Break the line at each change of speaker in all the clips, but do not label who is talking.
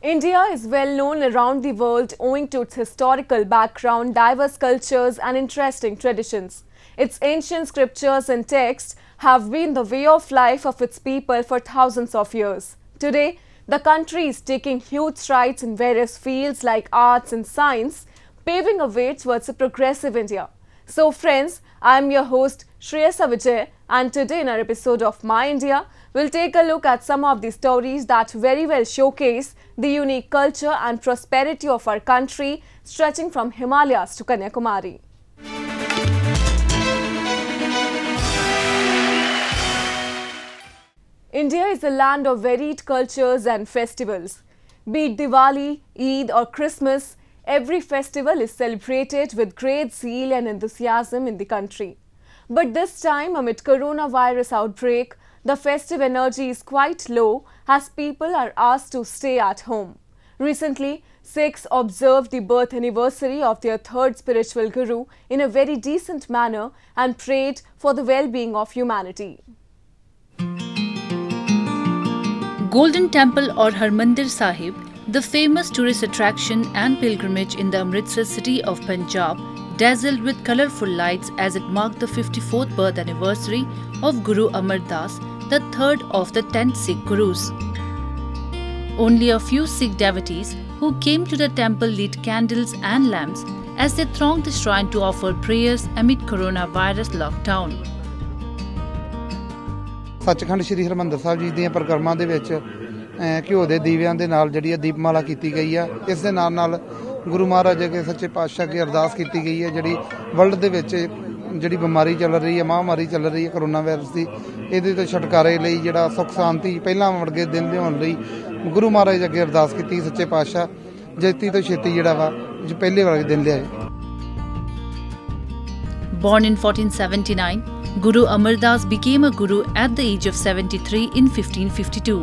India is well known around the world owing to its historical background, diverse cultures and interesting traditions. Its ancient scriptures and texts have been the way of life of its people for thousands of years. Today, the country is taking huge strides in various fields like arts and science, paving a way towards a progressive India. So friends, I am your host Shreyasa Vijay, and today in our episode of My India, we'll take a look at some of the stories that very well showcase the unique culture and prosperity of our country, stretching from Himalayas to Kanyakumari. India is a land of varied cultures and festivals. Be it Diwali, Eid or Christmas, every festival is celebrated with great zeal and enthusiasm in the country. But this time, amid coronavirus outbreak, the festive energy is quite low as people are asked to stay at home. Recently, Sikhs observed the birth anniversary of their third spiritual guru in a very decent manner and prayed for the well-being of humanity.
Golden Temple or Harmandir Sahib, the famous tourist attraction and pilgrimage in the Amritsar city of Punjab, dazzled with colourful lights as it marked the 54th birth anniversary of Guru Amar Das, the third of the 10 Sikh Gurus. Only a few Sikh devotees who came to the temple lit candles and lamps as they thronged the shrine to offer prayers amid coronavirus lockdown.
Sachkhand ਸ੍ਰੀ ਹਰਿਮੰਦਰ ਸਾਹਿਬ ਜੀ ਦੀਆਂ ਪ੍ਰਕਰਮਾਂ ਦੇ ਵਿੱਚ ਘਿਓ ਦੇ ਦੀਵਿਆਂ ਦੇ ਨਾਲ ਜਿਹੜੀ ਹੈ ਦੀਪਮਾਲਾ ਕੀਤੀ ਗਈ ਆ। ਇਸ ਦੇ ਨਾਲ ਗੁਰੂ ਮਹਾਰਾਜ ਅੱਗੇ ਸੱਚੇ ਪਾਤਸ਼ਾਹ ਅੱਗੇ ਅਰਦਾਸ ਕੀਤੀ ਗਈ ਹੈ ਜਿਹੜੀ ਵਰਲਡ ਦੇ ਵਿੱਚ ਜਿਹੜੀ ਬਿਮਾਰੀ ਚੱਲ ਰਹੀ ਹੈ, ਮਹਾਮਾਰੀ ਚੱਲ ਰਹੀ ਹੈ ਕਰੋਨਾ ਵਾਇਰਸ ਦੀ, ਇਹਦੇ ਤੋਂ ਛੁਟਕਾਰੇ ਲਈ ਜਿਹੜਾ ਸੁੱਖ ਸ਼ਾਂਤੀ ਪਹਿਲਾਂ ਵਰਗੇ ਦਿਨ ਲਿਆਉਣ ਲਈ ਗੁਰੂ ਮਹਾਰਾਜ ਅੱਗੇ ਅਰਦਾਸ ਕੀਤੀ ਸੱਚੇ ਪਾਤਸ਼ਾਹ ਜੇਤੀ ਤੋਂ ਛੇਤੀ ਜਿਹੜਾ ਵਾ ਪਹਿਲੇ ਵਰਗੇ ਦਿਨ ਲਿਆਏ।
Born in 1479, Guru Amar Das became a guru at the age of 73 in 1552.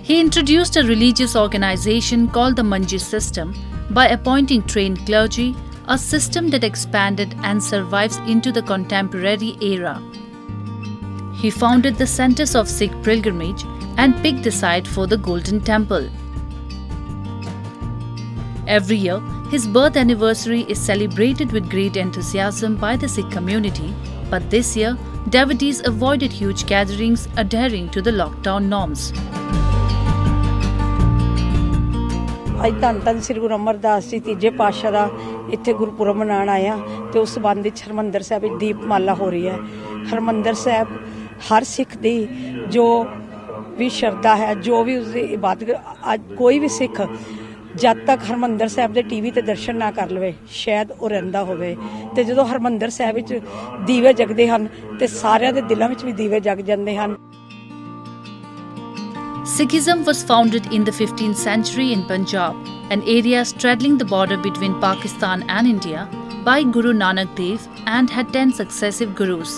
He introduced a religious organization called the Manjir system by appointing trained clergy, a system that expanded and survives into the contemporary era. He founded the centers of Sikh pilgrimage and picked the site for the Golden Temple. Every year, his birth anniversary is celebrated with great enthusiasm by the Sikh community, but this year, devotees avoided huge gatherings adhering to the lockdown norms.
ਅੱਜ ਧੰਨ ਸ੍ਰੀ ਗੁਰੂ ਅਮਰਦਾਸ ਜੀ ਤੀਜੇ ਪਾਤਸ਼ਾਹ ਦਾ ਇੱਥੇ ਗੁਰਪੁਰਬ ਮਨਾਉਣ ਆਏ ਆ ਤੇ ਉਸ ਸੰਬੰਧ ਵਿੱਚ ਹਰਮੰਦਰ ਸਾਹਿਬ ਵਿੱਚ ਦੀਪਮਾਲਾ ਹੋ ਰਹੀ ਹੈ। ਹਰਮੰਦਰ ਸਾਹਿਬ ਹਰ ਸਿੱਖ ਦੀ ਜੋ ਵੀ ਸ਼ਰਧਾ ਹੈ, ਜੋ ਵੀ ਉਸਦੀ ਇਬਾਦਤ, ਕੋਈ ਵੀ ਸਿੱਖ ਜਦ ਤੱਕ ਹਰਮੰਦਰ ਸਾਹਿਬ ਦੇ ਟੀਵੀ ਤੇ ਦਰਸ਼ਨ ਨਾ ਕਰ ਲਵੇ ਸ਼ਾਇਦ ਉਹ ਰਹਿੰਦਾ ਹੋਵੇ। ਤੇ ਜਦੋਂ ਹਰਮੰਦਰ ਸਾਹਿਬ ਵਿੱਚ ਦੀਵੇ ਜਗਦੇ ਹਨ ਤੇ ਸਾਰਿਆਂ ਦੇ ਦਿਲਾਂ ਵਿੱਚ ਵੀ ਦੀਵੇ ਜਗ ਜਾਂਦੇ ਹਨ।
Sikhism was founded in the 15th century in Punjab, an area straddling the border between Pakistan and India, by Guru Nanak Dev and had 10 successive gurus.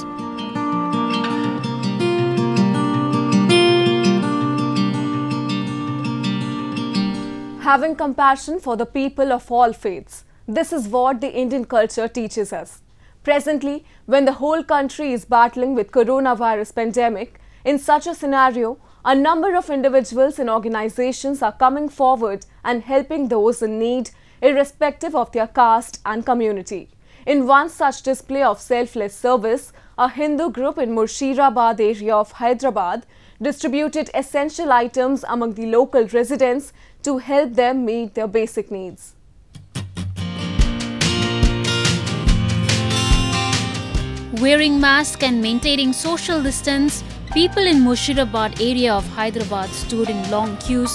Having compassion for the people of all faiths. This is what the Indian culture teaches us. Presently, when the whole country is battling with coronavirus pandemic, in such a scenario, a number of individuals and organizations are coming forward and helping those in need, irrespective of their caste and community. In one such display of selfless service, a Hindu group in Murshidabad area of Hyderabad distributed essential items among the local residents to help them meet their basic needs.
Wearing masks and maintaining social distance, people in Murshidabad area of Hyderabad stood in long queues,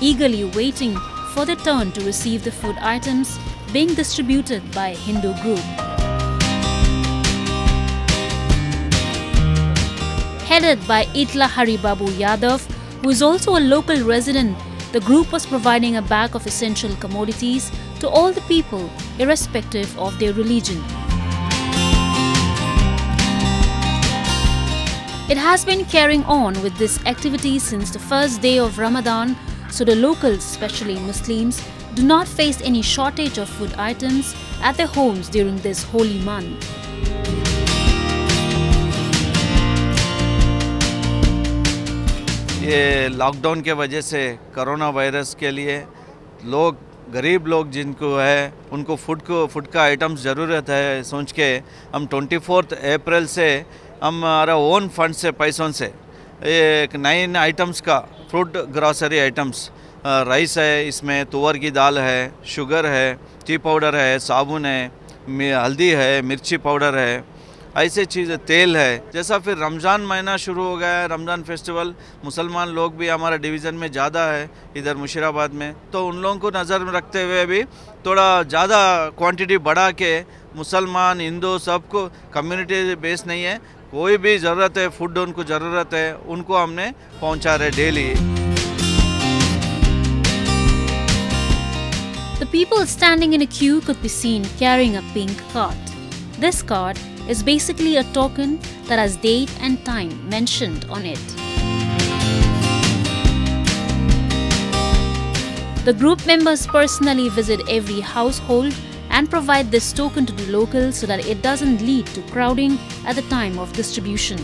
eagerly waiting for their turn to receive the food items being distributed by a Hindu group. Headed by Itla Haribabu Yadav, who is also a local resident, the group was providing a bag of essential commodities to all the people, irrespective of their religion. It has been carrying on with this activity since the first day of Ramadan, so the locals, especially Muslims, do not face any shortage of food items at their homes during this holy month.
ये lockdown के वजह से corona virus के लिए लोग गरीब लोग जिनको है उनको फूड का आइटम्स ज़रूरत है सोच के हम 24 अप्रैल से हमारा ओन फंड से पैसों से एक 9 आइटम्स का फ्रूट ग्रॉसरी आइटम्स राइस है, इसमें तुअर की दाल है, शुगर है, टी पाउडर है, साबुन है, हल्दी है, मिर्ची पाउडर है, ऐसे चीज़, तेल है। जैसा फिर रमज़ान महीना शुरू हो गया है, रमज़ान फेस्टिवल मुसलमान लोग भी हमारा डिवीज़न में ज़्यादा है इधर मुशीराबाद में, तो उन लोगों को नज़र में रखते हुए भी थोड़ा ज़्यादा क्वांटिटी बढ़ा के मुसलमान हिंदू सबको कम्युनिटी बेस नहीं है, कोई भी ज़रूरत है फूड उनको ज़रूरत है उनको हमने पहुँचा रहे daily.
The people standing in a queue could be seen carrying a pink card. This card is basically a token that has date and time mentioned on it. The group members personally visit every household and provide this token to the locals so that it doesn't lead to crowding at the time of distribution.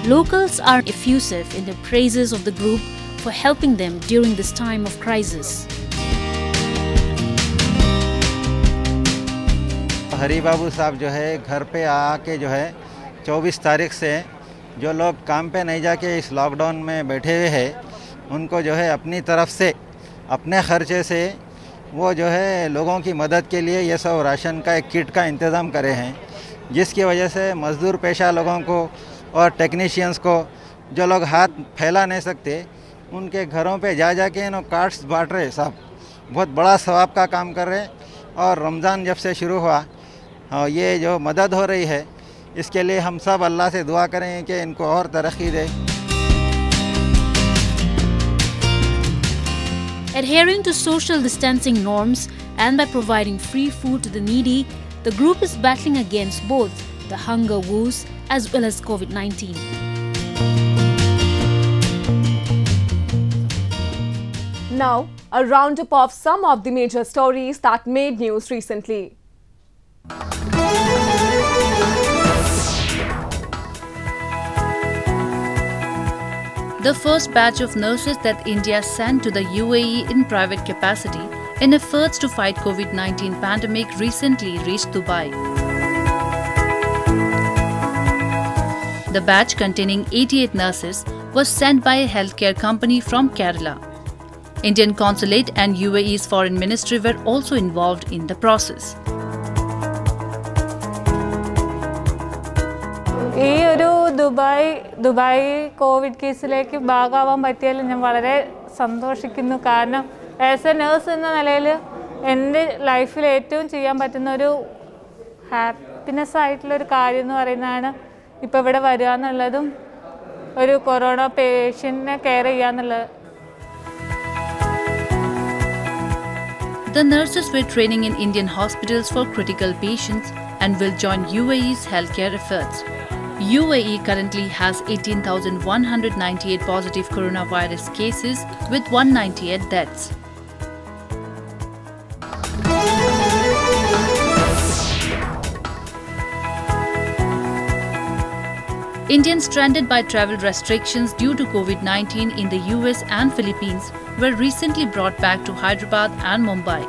Locals are effusive in their praises of the group for helping them during this time of crisis.
हरी बाबू साहब जो है घर पे आके जो है 24 तारीख से जो लोग काम पे नहीं जाके इस लॉकडाउन में बैठे हुए हैं उनको जो है अपनी तरफ से अपने खर्चे से वो जो है लोगों की मदद के लिए ये सब राशन का एक किट का इंतज़ाम करे हैं, जिसकी वजह से मज़दूर पेशा लोगों को और टेक्नीशियंस को जो लोग हाथ फैला नहीं सकते उनके घरों पे जा के इन कार्ड्स बांट रहे, सब बहुत बड़ा सवाब का काम कर रहे। और रमज़ान जब से शुरू हुआ ये जो मदद हो रही है इसके लिए हम सब अल्लाह से दुआ करें कि इनको और तरक्की दे।
Adhering to social distancing norms and by providing free food to the needy, the group is battling against both the hunger woes as well as COVID-19.
Now, a roundup of some of the major stories that made news recently.
The first batch of nurses that India sent to the UAE in private capacity in efforts to fight COVID-19 pandemic recently reached Dubai. The batch containing 88 nurses was sent by a healthcare company from Kerala. Indian consulate and UAE's foreign ministry were also involved in the process.
Dubai Covid കേസിലേക്ക് ഭാഗമാവാൻ പറ്റിയതിൽ ഞാൻ വളരെ സന്തോഷിക്കുന്നു. കാരണം as A nurse എന്ന നിലയിൽ എൻ്റെ ലൈഫിൽ ഏറ്റവും ചെയ്യാൻ പറ്റുന്ന ഒരു ഹാപ്പിനെസ് ആയിട്ടുള്ളൊരു കാര്യം എന്ന് പറയുന്നതാണ് ഇപ്പോൾ ഇവിടെ വരിക എന്നുള്ളതും ഒരു കൊറോണ പേഷ്യൻറ്റിനെ കെയർ ചെയ്യുക എന്നുള്ളത്.
The nurses were training in Indian hospitals for critical patients and will join UAE's healthcare efforts. UAE currently has 18,198 positive coronavirus cases with 198 deaths. Indians stranded by travel restrictions due to COVID-19 in the US and Philippines were recently brought back to Hyderabad and Mumbai.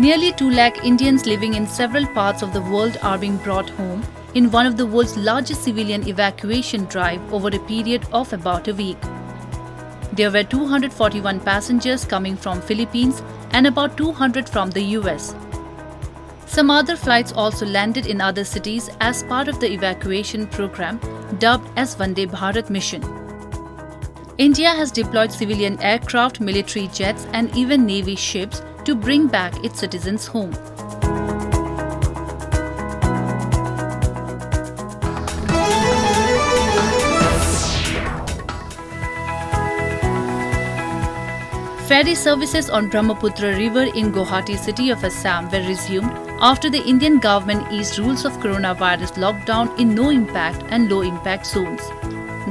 Nearly 2 lakh Indians living in several parts of the world are being brought home in one of the world's largest civilian evacuation drive over a period of about a week. There were 241 passengers coming from Philippines and about 200 from the US. Some other flights also landed in other cities as part of the evacuation program dubbed as Vande Bharat mission. India has deployed civilian aircraft, military jets and even Navy ships to bring back its citizens home. Ferry services on Brahmaputra River in Guwahati city of Assam were resumed after the Indian government eased rules of coronavirus lockdown in no impact and low impact zones.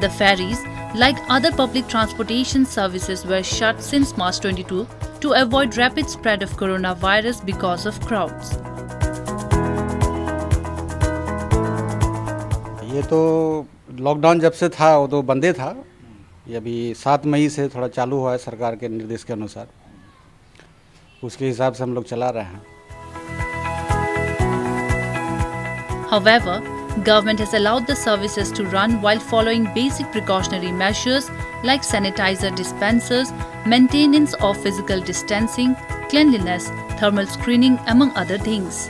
The ferries, like other public transportation services, were shut since March 22 to avoid rapid spread of coronavirus because of crowds.
ये तो lockdown जब से था वो तो बंदे था, ये अभी 7 मई से थोड़ा चालू हुआ है सरकार के निर्देश के अनुसार, उसके हिसाब से हम लोग चला रहे हैं।
However, government has allowed the services to run while following basic precautionary measures like sanitizer dispensers, maintenance of physical distancing, cleanliness, thermal screening, among other things.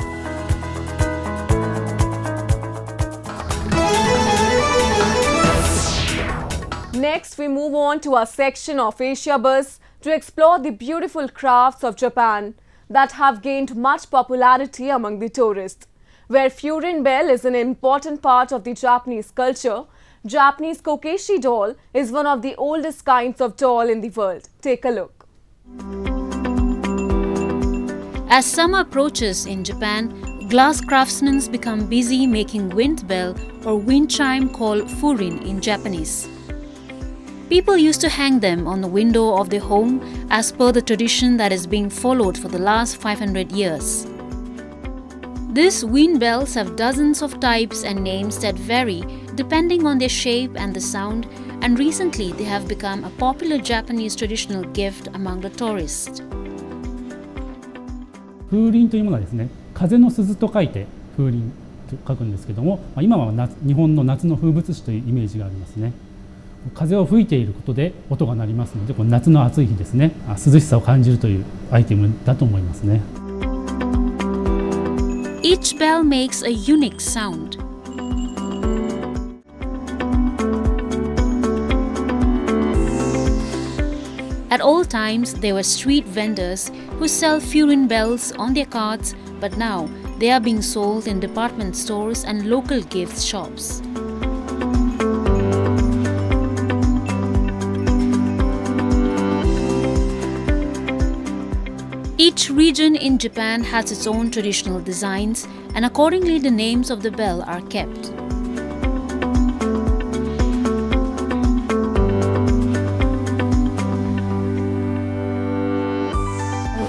Next, we move on to our section of Asia Buzz to explore the beautiful crafts of Japan that have gained much popularity among the tourists. Where Furin Bell is an important part of the Japanese culture, Japanese kokeshi doll is one of the oldest kinds of doll in the world. Take a look.
As summer approaches in Japan, glass craftsmen become busy making wind bell or wind chime called furin in Japanese. People used to hang them on the window of their home as per the tradition that is being followed for the last 500 years. These wind bells have dozens of types and names that vary depending on their shape and the sound, and recently they have become a popular Japanese traditional gift among the tourists.
風鈴というものはですね、風の鈴と書いて風鈴と書くんですけども、今は日本の夏の風物詩というイメージがありますね。風を吹いていることで音が鳴りますので、この夏の暑い日ですね、涼しさを感じるというアイテムだと思いますね。
Each bell makes a unique sound. At all times, there were street vendors who sell furin bells on their carts, but now they are being sold in department stores and local gift shops. Each region in Japan has its own traditional designs, and accordingly the names of the bell are kept.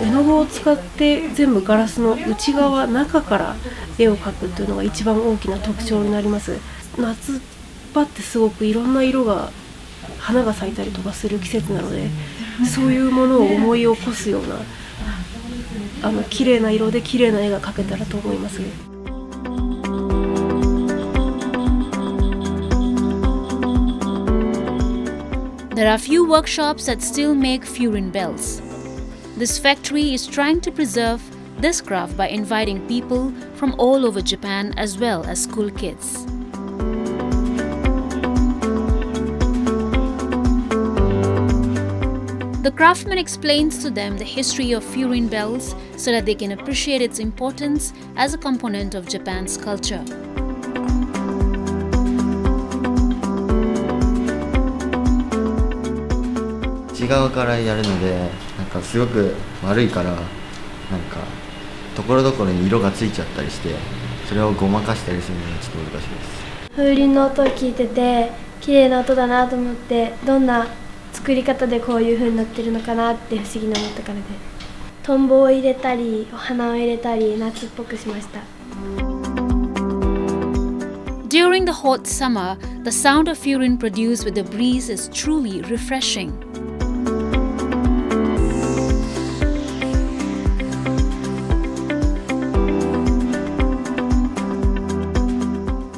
絵の具を使って全部ガラスの内側、中から絵を描くというのが一番大きな特徴になります。夏場ってすごくいろんな色が花が咲いたりとかする季節なので、そういうものを思い起こすような綺麗な色で綺麗な絵が描けたらと思います。
There are few workshops that still make furin bells. This factory is trying to preserve this craft by inviting people from all over Japan as well as school kids. The craftsman explains to them the history of furin bells so that they can appreciate its importance as a component of Japan's culture. During the hot summer, the sound of furin produced with the breeze is truly refreshing.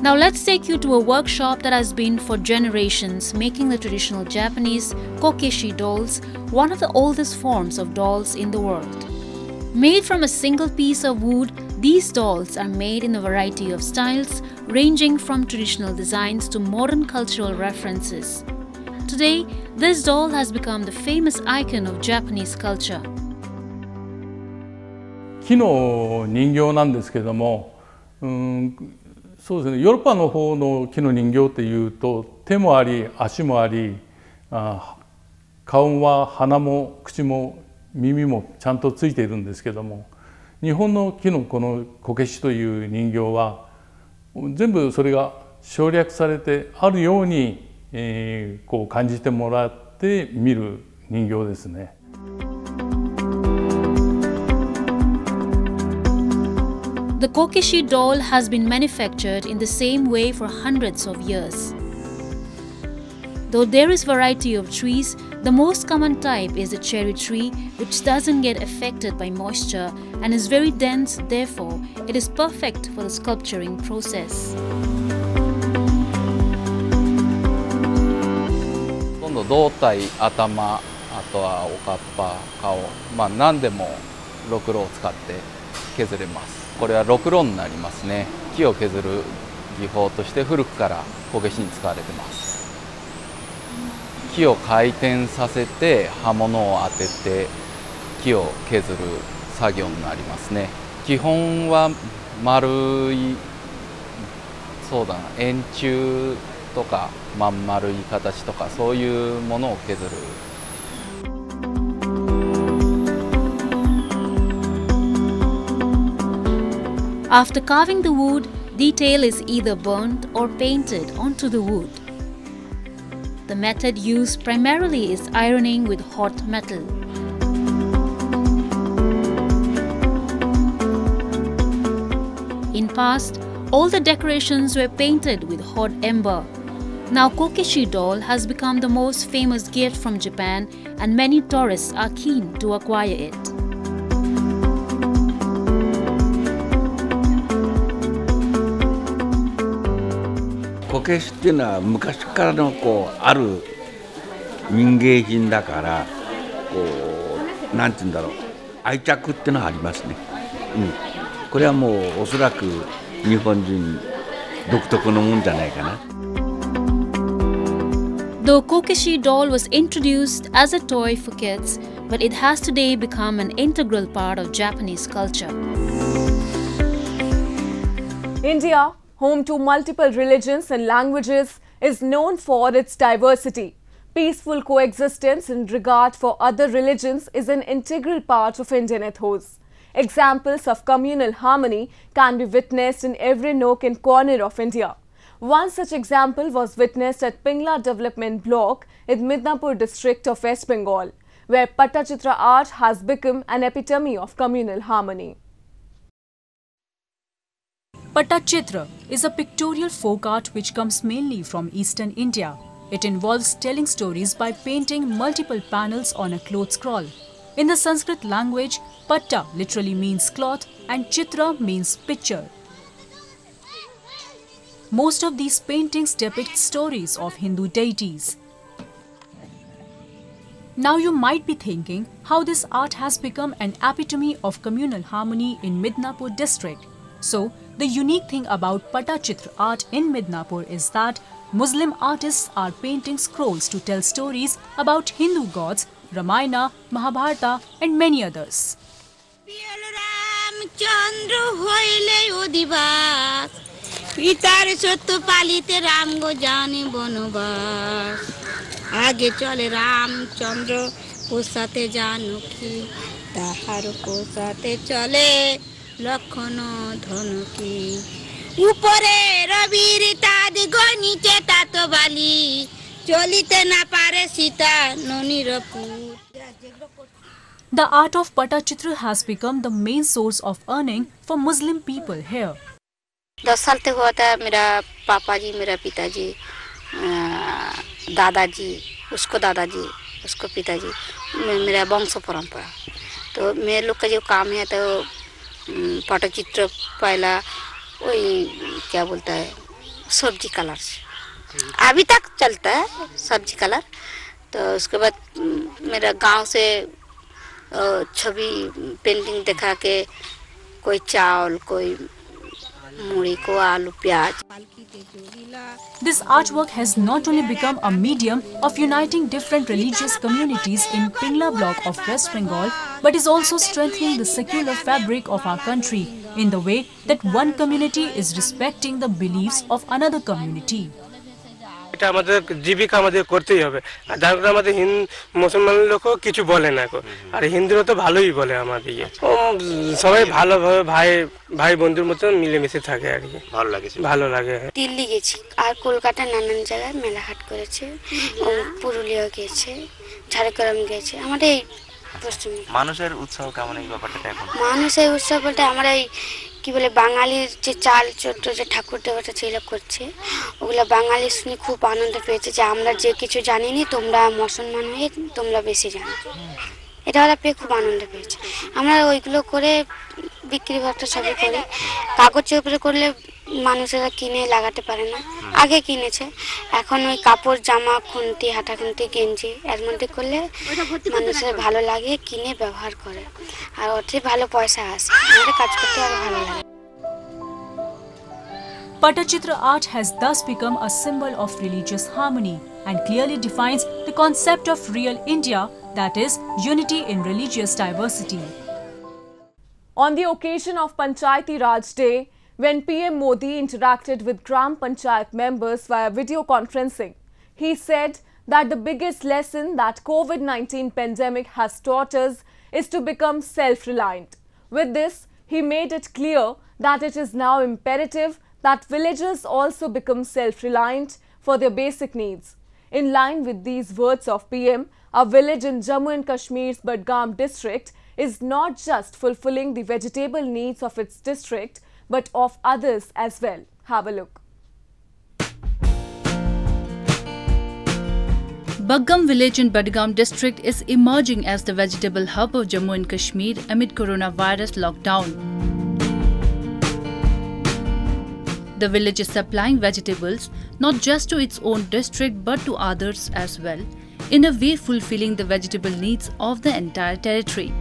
Now let's take you to a workshop that has been for generations making the traditional Japanese kokeshi dolls, one of the oldest forms of dolls in the world. Made from a single piece of wood, these dolls are made in a variety of styles, ranging from traditional designs to modern cultural references. Today, this doll has become the famous icon of Japanese culture.
木の人形なんですけども、そうですね、ヨーロッパの方の木の人形っていうと手もあり足もあり、顔は鼻も口も耳もちゃんとついているんですけども、日本の木のこのこけしという人形は全部それが省略されてあるように、こう感じてもらって見る人形ですね。
The Kokeshi doll has been manufactured in the same way for hundreds of years. Though there is variety of trees, the most common type is the cherry tree, which doesn't get affected by moisture and is very dense, therefore it is perfect for the sculpturing process.
胴体、頭、あとはおかっぱ、顔、何でもろくろを使って削れます。これはろくろになりますね。木を削る技法として古くからこけしに使われてます。木を回転させて刃物を当てて木を削る作業になりますね。基本は丸い、そうだな、円柱とかまん丸い形とかそういうものを削る。
After carving the wood, detail is either burnt or painted onto the wood. The method used primarily is ironing with hot metal. In past, all the decorations were painted with hot ember. Now Kokeshi doll has become the most famous gift from Japan and many tourists are keen to acquire it.
こけしっていうのは昔からのある民芸品だからなんていうんだろう、愛着っていうのはありますね。これはもうおそらく日本人独特のもんじゃないかな。
Though Kokeshi doll was introduced as a toy for kids, but it has today become an integral part of Japanese culture.
India, home to multiple religions and languages, is known for its diversity. Peaceful coexistence and regard for other religions is an integral part of Indian ethos. Examples of communal harmony can be witnessed in every nook and corner of India. One such example was witnessed at Pingla Development Block in Midnapur district of West Bengal, where Pattachitra art has become an epitome of communal harmony.
Pattachitra is a pictorial folk art which comes mainly from eastern India. It involves telling stories by painting multiple panels on a cloth scroll. In the Sanskrit language, Patta literally means cloth and Chitra means picture. Most of these paintings depict stories of Hindu deities. Now you might be thinking how this art has become an epitome of communal harmony in Midnapur district. So, the unique thing about Pattachitra art in Midnapur is that Muslim artists are painting scrolls to tell stories about Hindu gods, Ramayana, Mahabharata and many others.
লক্ষণ ধনুকি উপরে রবির তাদ গনিতে তাত বালি চলিতে না পারে সীতা ননির পুত।
The art of Pattachitra has become the main source of earning for Muslim people here.
10 साल तक हुआ था मेरा पापा जी, मेरा पिताजी, दादाजी, उसको दादाजी, उसको पिताजी, मेरा वंश परंपरा। तो मेरे लोग का जो काम है तो पट्टचित्र पहला वही क्या बोलता है सब्जी कलर से अभी तक चलता है सब्जी कलर। तो उसके बाद मेरा गांव से छवि पेंटिंग दिखा के कोई चावल, कोई मूड़ी को आलू प्याज।
This artwork has not only become a medium of uniting different religious communities in Pingla block of West Bengal, but is also strengthening the secular fabric of our country in the way that one community is respecting the beliefs of another community.
এটা আমাদের জীবিকা আমাদের করতেই হবে। আর যার কারণে আমাদের মুসলমান লোকও কিছু বলে না, আর হিন্দুরা তো ভালোই বলে আমাদেরকে। সবাই ভালোভাবে ভাই বন্ধুর মতো মিলেমিশে থাকে আর কি, ভালো লাগে।
দিল্লি গেছি আর কলকাতা নানান জায়গায় মেলাহাট করেছে, পুরুলিয়া গেছে, ঝাড়গ্রাম গেছে। আমাদের পশ্চিম
মানুষের উৎসাহ কেমন এই ব্যাপারটা এখন?
মানুষের উৎসাহ বলতে আমরা কি বলে বাঙালির যে চাল চট্ট যে ঠাকুর দেবতা যেগুলো করছে ওগুলো বাঙালি শুনে খুব আনন্দ পেয়েছে যে আমরা যে কিছু জানিনি তোমরা মুসলমান হয়ে তোমরা বেশি জানো, এটা ওরা পেয়ে খুব আনন্দ পেয়েছে। আমরা ওইগুলো করে বিক্রি বাট্টা সবই করি। কাগজের উপরে করলে মানুষেরা কিনে লাগাতে পারে না, আগে কিনেছে, এখন ওই কাপড় জামা খুন্তি হাঁটা খুন্তি গেঞ্জি এর মধ্যে করলে মানুষের ভালো লাগে, কিনে ব্যবহার করে, আর ওতে ভালো পয়সা আসে, আমাদের কাজ করতে আরো ভালো লাগে।
Patachitra art has thus become a symbol of religious harmony and clearly defines the concept of real India, that is, unity in religious diversity.
On the occasion of Panchayati Raj Day, when PM Modi interacted with Gram Panchayat members via video conferencing, he said that the biggest lesson that COVID-19 pandemic has taught us is to become self-reliant. With this, he made it clear that it is now imperative that villagers also become self-reliant for their basic needs. In line with these words of PM, a village in Jammu and Kashmir's Budgam district is not just fulfilling the vegetable needs of its district, but of others as well. Have a look.
Budgam village in Budgam district is emerging as the vegetable hub of Jammu and Kashmir amid coronavirus lockdown. The village is supplying vegetables not just to its own district but to others as well, in a way fulfilling the vegetable needs of the entire territory.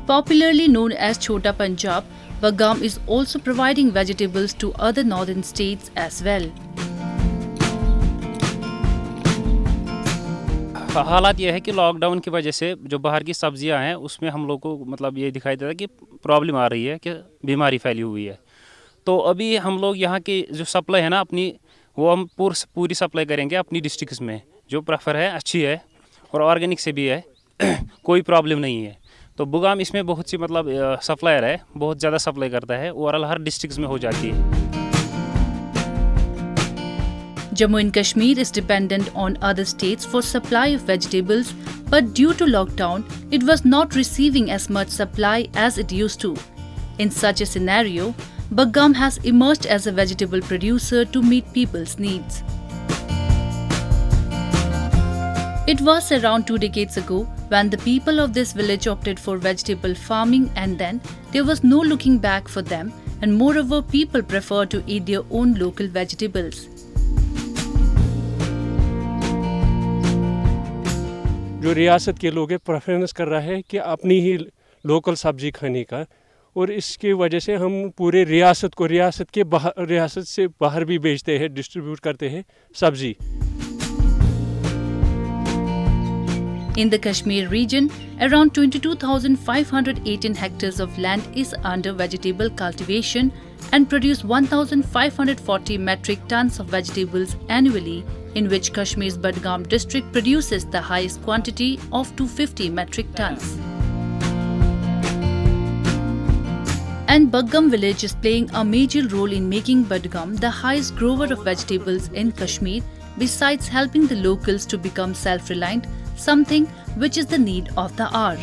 Popularly known as Chota Punjab, Budgam is also providing vegetables to other northern states as well.
हालात ये है कि lockdown की वजह से जो बाहर की सब्जियां हैं उसमें हम लोग को मतलब ये दिखाई देता है कि प्रॉब्लम आ रही है कि बीमारी फैली हुई है। तो अभी हम लोग यहाँ की जो सप्लाई है ना अपनी, वो हम पूरी सप्लाई करेंगे अपनी डिस्ट्रिक्ट में, जो प्रेफर है अच्छी है और ऑर्गेनिक से भी है, कोई प्रॉब्लम नहीं है। तो बुगाम इसमें बहुत सी मतलब सप्लायर है, बहुत ज़्यादा सप्लाई करता है, ओवरऑल हर डिस्ट्रिक्ट में हो जाती है।
Jammu and Kashmir is dependent on other states for supply of vegetables, but due to lockdown, it was not receiving as much supply as it used to. In such a scenario, Budgam has emerged as a vegetable producer to meet people's needs. It was around 2 decades ago when the people of this village opted for vegetable farming, and then there was no looking back for them, and moreover people prefer to eat their own local vegetables.
जो रियासत के लोग preference कर रहा है कि अपनी ही local सब्जी खाने का, और इसकी वजह से हम पूरे रियासत को रियासत से बाहर भी बेचते हैं, डिस्ट्रीब्यूट करते हैं सब्जी।
In the Kashmir region, around 22,518 hectares of land is under vegetable cultivation and produce 1,540 metric tons of vegetables annually, in which Kashmir's Budgam district produces the highest quantity of 250 metric tons. And Budgam village is playing a major role in making Budgam the highest grower of vegetables in Kashmir, besides helping the locals to become self-reliant, something which is the need of the hour.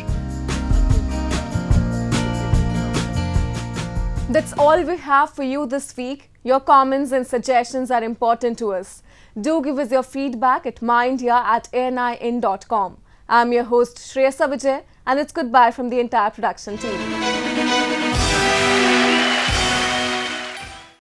That's all we have for you this week. Your comments and suggestions are important to us. Do give us your feedback at mindya@anin.com. I'm your host Shreyasa Vijay, and it's goodbye from the entire production team.